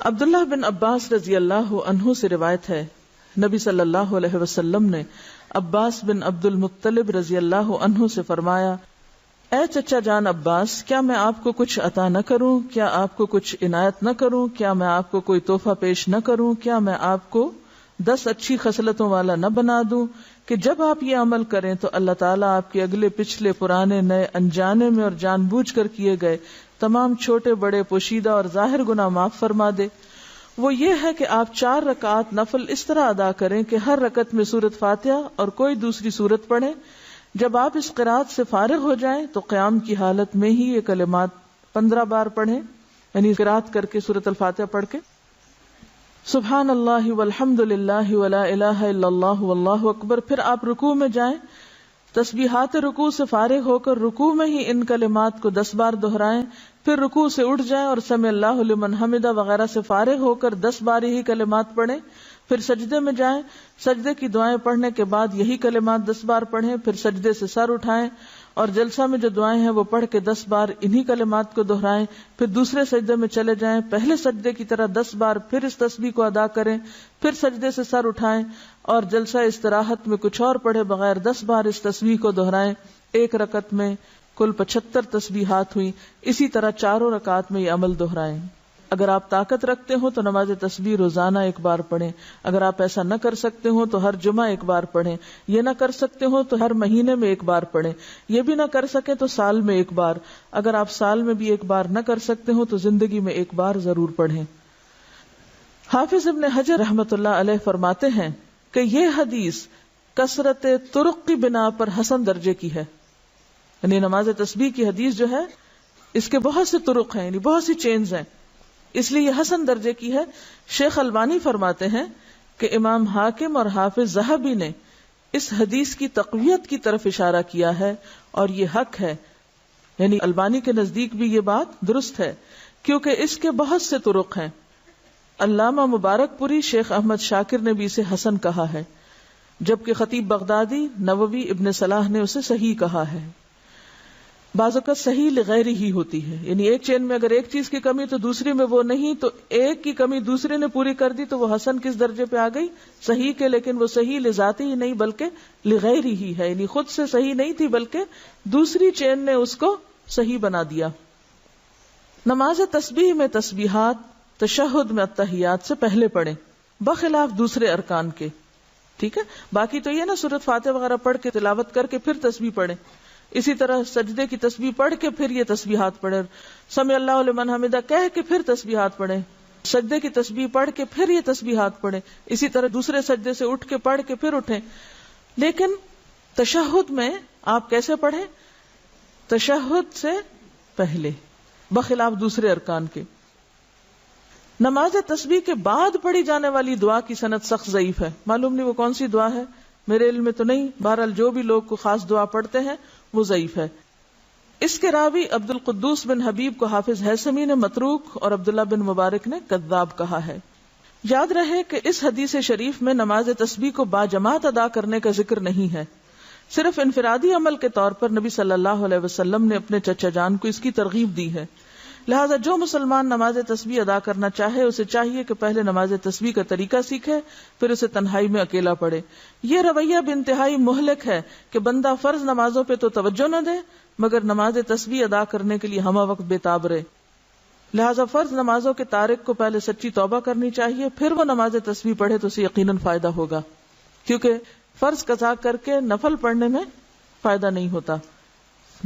عبداللہ بن عباس رضی اللہ عنہ سے روایت ہے، نبی صلی اللہ علیہ وسلم نے عباس بن عبد المطلب رضی اللہ عنہ سے فرمایا، اے چچا جان عباس، کیا میں آپ کو کچھ عطا نہ کروں؟ کیا آپ کو کچھ عنایت نہ کروں؟ کیا میں آپ کو کوئی تحفہ پیش نہ کروں؟ کیا میں آپ کو 10 اچھی خصلتوں والا نہ بنا دوں کہ جب آپ یہ عمل کریں تو اللہ تعالیٰ آپ کے اگلے پچھلے پرانے نئے انجانے میں اور جان بوجھ کر کیے گئے تمام چھوٹے بڑے پوشیدہ اور ظاہر گناہ معاف فرما دے؟ وہ یہ ہے کہ آپ 4 رکعات نفل اس طرح ادا کریں کہ ہر رکعت میں سورۃ فاتحہ اور کوئی دوسری سورت پڑھیں۔ جب آپ اس قرات سے فارغ ہو جائیں تو قیام کی حالت میں ہی یہ کلمات 15 بار پڑھیں، یعنی قرات کر کے سورۃ الفاتحہ پڑھ کے سبحان اللہ والحمد للہ ولا الہ الا اللہ واللہ اکبر۔ پھر آپ رکوع میں جائیں، تسبیحات رکوع سے فارغ ہو کر رکوع میں ہی ان کلمات کو 10 بار دہرائیں، پھر رکوع سے اٹھ جائیں اور سمع اللہ لمن حمدہ وغیرہ سے فارغ ہو کر 10 بار یہی کلمات پڑھیں، پھر سجدے میں جائیں، سجدے کی دعائیں پڑھنے کے بعد یہی کلمات 10 بار پڑھیں، پھر سجدے سے سر اٹھائیں اور جلسہ میں جو دعائیں ہیں وہ پڑھ کے 10 بار انہی کلمات کو دہرائیں، پھر دوسرے سجدے میں چلے جائیں، پہلے سجدے کی طرح 10 بار پھر اس تسبیح کو ادا کریں، پھر سجدے سے سر اٹھائیں اور جلسہ استراحت میں کچھ اور پڑھے بغیر 10 بار اس تسبیح کو دہرائیں۔ ایک رکعت میں کل 75 تسبیحات ہوئی، اسی طرح 4 رکعات میں یہ عمل دہرائیں۔ اگر آپ طاقت رکھتے ہو تو نماز تسبیح روزانہ 1 بار پڑھیں، اگر آپ ایسا نہ کر سکتے ہو تو ہر جمعہ 1 بار پڑھیں، یہ نہ کر سکتے ہو تو ہر مہینے میں 1 بار پڑھیں، یہ بھی نہ کر سکے تو سال میں 1 بار، اگر آپ سال میں بھی 1 بار نہ کر سکتے ہو تو زندگی میں 1 بار ضرور پڑھیں۔ حافظ ابن حجر رحمۃ اللہ علیہ فرماتے ہیں کہ یہ حدیث کثرت طرق کی بنا پر حسن درجے کی ہے، یعنی نماز تسبیح کی حدیث جو ہے اس کے بہت سے طرق ہیں، یعنی بہت سی چینز ہیں، اس لیے یہ حسن درجے کی ہے۔ شیخ البانی فرماتے ہیں کہ امام حاکم اور حافظ ذہبی نے اس حدیث کی تقویت کی طرف اشارہ کیا ہے اور یہ حق ہے، یعنی البانی کے نزدیک بھی یہ بات درست ہے کیونکہ اس کے بہت سے طرق ہیں۔ علامہ مبارک پوری شیخ احمد شاکر نے بھی اسے حسن کہا ہے، جبکہ خطیب بغدادی، نووی، ابن صلاح نے اسے صحیح کہا ہے۔ بعض اوقات صحیح لغیر ہی ہوتی ہے، یعنی ایک چین میں اگر ایک چیز کی کمی تو دوسری میں وہ نہیں، تو ایک کی کمی دوسرے نے پوری کر دی تو وہ حسن کس درجے پہ آ گئی؟ صحیح کے، لیکن وہ صحیح لذاتی ہی نہیں بلکہ لغیر ہی ہے، یعنی خود سے صحیح نہیں تھی بلکہ دوسری چین نے اس کو صحیح بنا دیا۔ نماز تسبیح میں تسبیحات تشہد میں التحیات سے پہلے پڑھیں، بخلاف دوسرے ارکان کے، ٹھیک ہے؟ باقی تو یہ نا سورۃ فاتحہ وغیرہ پڑھ کے تلاوت کر کے پھر تسبیح پڑھیں، اسی طرح سجدے کی تسبیح پڑھ کے پھر یہ تسبیحات پڑھیں، سمع اللہ لمن حمدہ کہہ کے پھر تسبیحات پڑھیں، سجدے کی تسبیح پڑھ کے پھر یہ تسبیحات پڑھیں، اسی طرح دوسرے سجدے سے اٹھ کے پڑھ کے پھر اٹھیں۔ لیکن تشہد میں آپ کیسے پڑھیں؟ تشہد سے پہلے، بخلاف دوسرے ارکان کے۔ نماز تسبیح کے بعد پڑھی جانے والی دعا کی سند سخت ضعیف ہے، معلوم نہیں وہ کون سی دعا ہے، میرے علم میں تو نہیں، بہرحال جو بھی لوگ کو خاص دعا پڑھتے ہیں وہ ضعیف ہے۔ اس کے راوی عبد القدوس بن حبیب کو حافظ ہیثمی نے متروک اور عبداللہ بن مبارک نے کذاب کہا ہے۔ یاد رہے کہ اس حدیث شریف میں نماز تسبیح کو باجماعت ادا کرنے کا ذکر نہیں ہے، صرف انفرادی عمل کے طور پر نبی صلی اللہ علیہ وسلم نے اپنے چچا جان کو اس کی ترغیب دی ہے، لہذا جو مسلمان نماز تسبیح ادا کرنا چاہے اسے چاہیے کہ پہلے نماز تسبیح کا طریقہ سیکھے، پھر اسے تنہائی میں اکیلا پڑھے۔ یہ رویہ بھی انتہائی مہلک ہے کہ بندہ فرض نمازوں پہ تو توجہ نہ دے مگر نماز تسبیح ادا کرنے کے لیے ہمہ وقت بے تاب رہے۔ لہذا فرض نمازوں کے تارک کو پہلے سچی توبہ کرنی چاہیے، پھر وہ نماز تسبیح پڑھے تو اسے یقیناً فائدہ ہوگا، کیونکہ فرض قضا کر کے نفل پڑھنے میں فائدہ نہیں ہوتا۔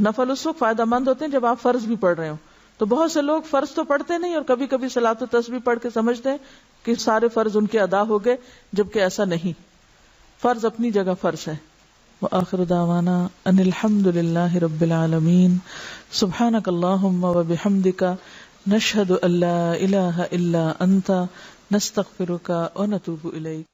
نفل اس وقت فائدہ مند ہوتے ہیں جب آپ فرض بھی پڑھ رہے ہو، تو بہت سے لوگ فرض تو پڑھتے نہیں اور کبھی کبھی صلاۃ و تسبیح پڑھ کے سمجھتے ہیں کہ سارے فرض ان کے ادا ہو گئے، جبکہ ایسا نہیں، فرض اپنی جگہ فرض ہے۔ وآخر دعوانا ان الحمد للہ رب العالمین، سبحانک اللہم وبحمدک، نشہد ان لا الہ الا انت، نستغفرک ونتوب الیک۔